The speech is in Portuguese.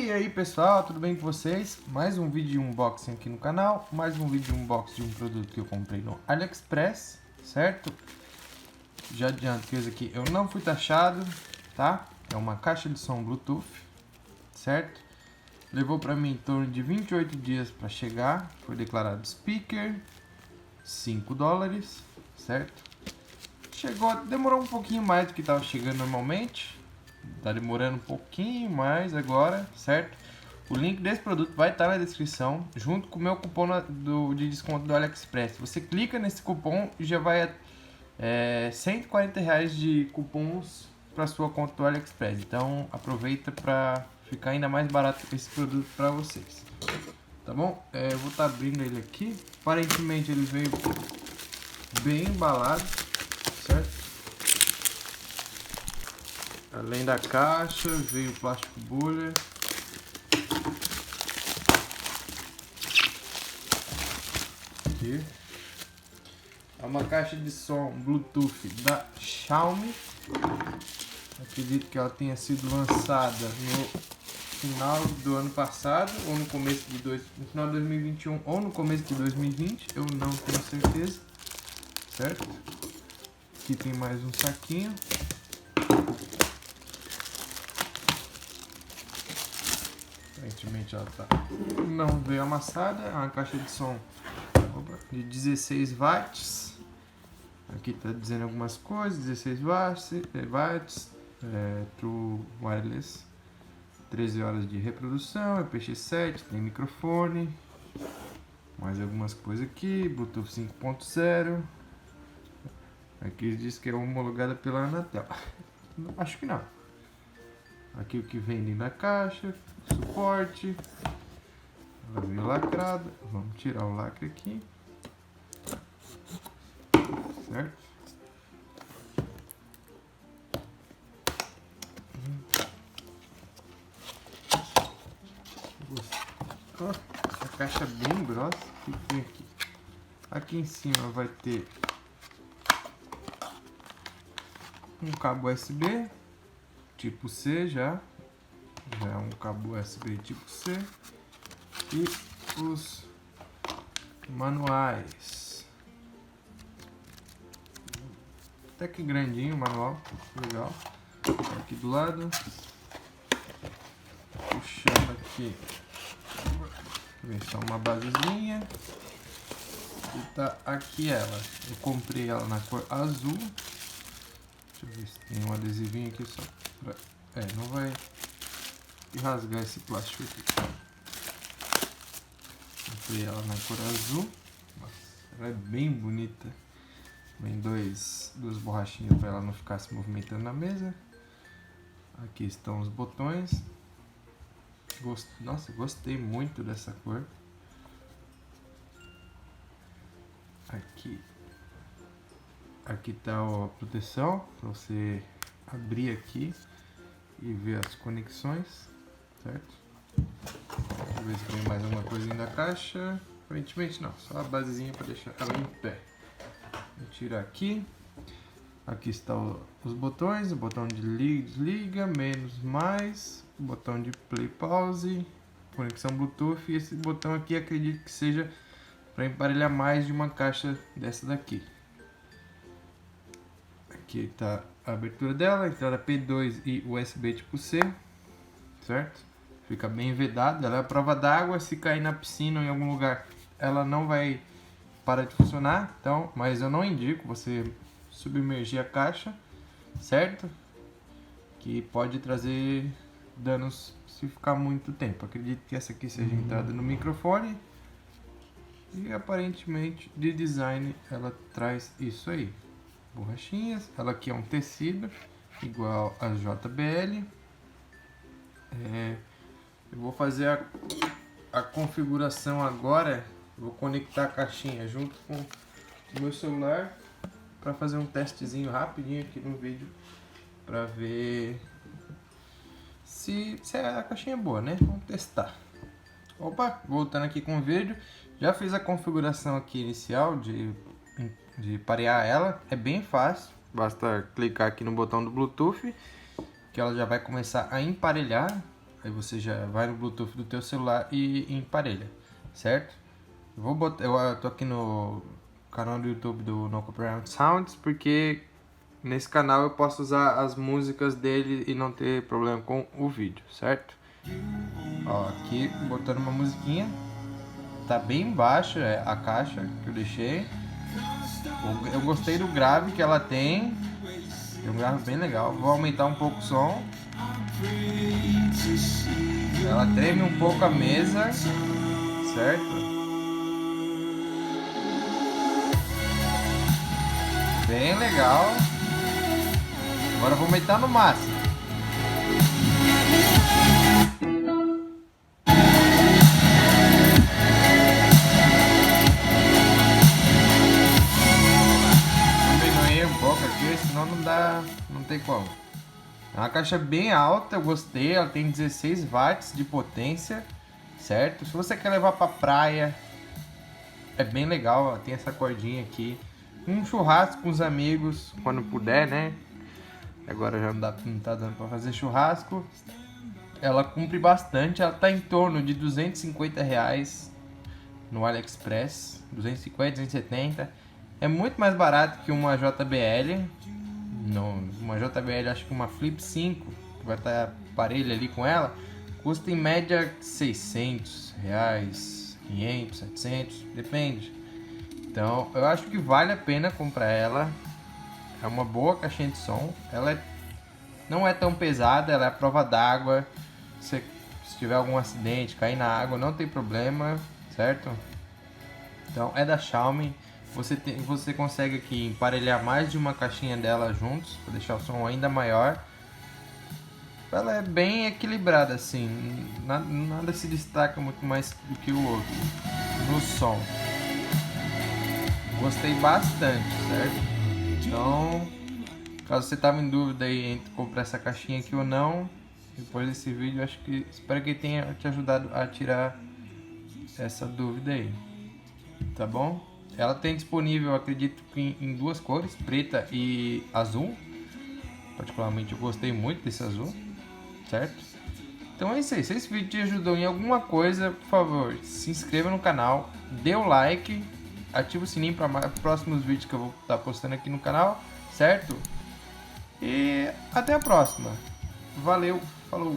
E aí pessoal, tudo bem com vocês? Mais um vídeo de unboxing aqui no canal, mais um vídeo de unboxing de um produto que eu comprei no AliExpress, certo? Já adianto que esse aqui eu não fui taxado, tá? É uma caixa de som Bluetooth, certo? Levou pra mim em torno de 28 dias para chegar, foi declarado speaker, $5, certo? Chegou, demorou um pouquinho mais do que estava chegando normalmente. Tá demorando um pouquinho mais agora, certo? O link desse produto vai estar na descrição, junto com o meu cupom de desconto do AliExpress. Você clica nesse cupom e já vai R$140 de cupons para sua conta do AliExpress. Então aproveita para ficar ainda mais barato esse produto para vocês. Tá bom? Eu vou estar abrindo ele aqui. Aparentemente ele veio bem embalado, certo? Além da caixa, veio plástico bolha. Aqui. É uma caixa de som Bluetooth da Xiaomi. Acredito que ela tenha sido lançada no final do ano passado, ou no começo no final de 2021, ou no começo de 2020. Eu não tenho certeza, certo? Aqui tem mais um saquinho. Aparentemente ela não veio amassada. É uma caixa de som de 16 watts. Aqui está dizendo algumas coisas. 16 watts, True Wireless, 13 horas de reprodução, IPX7, tem microfone, mais algumas coisas aqui, Bluetooth 5.0. Aqui diz que é homologada pela Anatel. Acho que não. Aqui o que vem dentro da caixa, suporte, ela veio lacrada, vamos tirar o lacre aqui, certo? A caixa é bem grossa. O que tem aqui? Aqui em cima vai ter um cabo USB tipo C já é um cabo USB tipo C e os manuais, até que grandinho o manual, legal. Aqui do lado, puxando aqui, só uma basezinha e tá aqui ela. Eu comprei ela na cor azul. Deixa eu ver se tem um adesivinho aqui só pra... não vai rasgar esse plástico aqui. Comprei ela na cor azul. Nossa, ela é bem bonita. Vem duas borrachinhas para ela não ficar se movimentando na mesa. Aqui estão os botões. Nossa, gostei muito dessa cor. Aqui tá a proteção para você abrir aqui e ver as conexões, certo? Deixa eu ver se tem mais alguma coisinha da caixa. Aparentemente não, só a basezinha para deixar ela em pé. Vou tirar aqui. Aqui estão os botões, o botão de desliga, menos, mais, o botão de play, pause, conexão Bluetooth, e esse botão aqui acredito que seja para emparelhar mais de uma caixa dessa daqui. Aqui está a abertura dela, entrada P2 e USB tipo C, certo? Fica bem vedada, ela é a prova d'água, se cair na piscina ou em algum lugar ela não vai parar de funcionar, então, mas eu não indico você submergir a caixa, certo? Que pode trazer danos se ficar muito tempo. Acredito que essa aqui seja a entrada no microfone e aparentemente de design ela traz isso aí. Borrachinhas, ela aqui é um tecido igual a JBL. Eu vou fazer a configuração agora. Vou conectar a caixinha junto com o meu celular para fazer um testezinho rapidinho aqui no vídeo para ver se a caixinha é boa, né? Vamos testar. Opa, voltando aqui com o vídeo, já fiz a configuração aqui inicial de parear ela, é bem fácil, basta clicar aqui no botão do Bluetooth que ela já vai começar a emparelhar. Aí você já vai no Bluetooth do teu celular e emparelha, certo? Vou botar, eu tô aqui no canal do YouTube do No Copyright Sounds, porque nesse canal eu posso usar as músicas dele e não ter problema com o vídeo, certo? Ó, aqui botando uma musiquinha, tá bem baixa a caixa que eu deixei. Eu gostei do grave que ela tem um grave bem legal. Vou aumentar um pouco o som. Ela treme um pouco a mesa, certo? Bem legal. Agora eu vou aumentar no máximo. Diminuir um pouco aqui, senão não tem como. É uma caixa bem alta, eu gostei. Ela tem 16 watts de potência, certo? Se você quer levar pra praia, é bem legal. Ela tem essa cordinha aqui. Um churrasco com os amigos, quando puder, né? Agora já não tá dando pra fazer churrasco. Ela cumpre bastante. Ela tá em torno de R$250 no AliExpress. 250, 270. É muito mais barato que uma JBL. Uma JBL, acho que uma Flip 5, que vai estar parelha ali com ela, custa em média R$600, 500, 700, depende. Então eu acho que vale a pena comprar ela. É uma boa caixinha de som. Ela não é tão pesada, ela é a prova d'água. Se tiver algum acidente, cair na água, não tem problema, certo? Então é da Xiaomi. Você consegue aqui emparelhar mais de uma caixinha dela juntos, para deixar o som ainda maior. Ela é bem equilibrada assim, nada se destaca muito mais do que o outro no som. Gostei bastante, certo? Então, caso você estava em dúvida aí entre comprar essa caixinha aqui ou não, depois desse vídeo, espero que tenha te ajudado a tirar essa dúvida aí, tá bom? Ela tem disponível, acredito que em duas cores, preta e azul. Particularmente eu gostei muito desse azul, certo? Então é isso aí. Se esse vídeo te ajudou em alguma coisa, por favor, se inscreva no canal, dê o like, ativa o sininho para próximos vídeos que eu vou estar postando aqui no canal, certo? E até a próxima. Valeu, falou!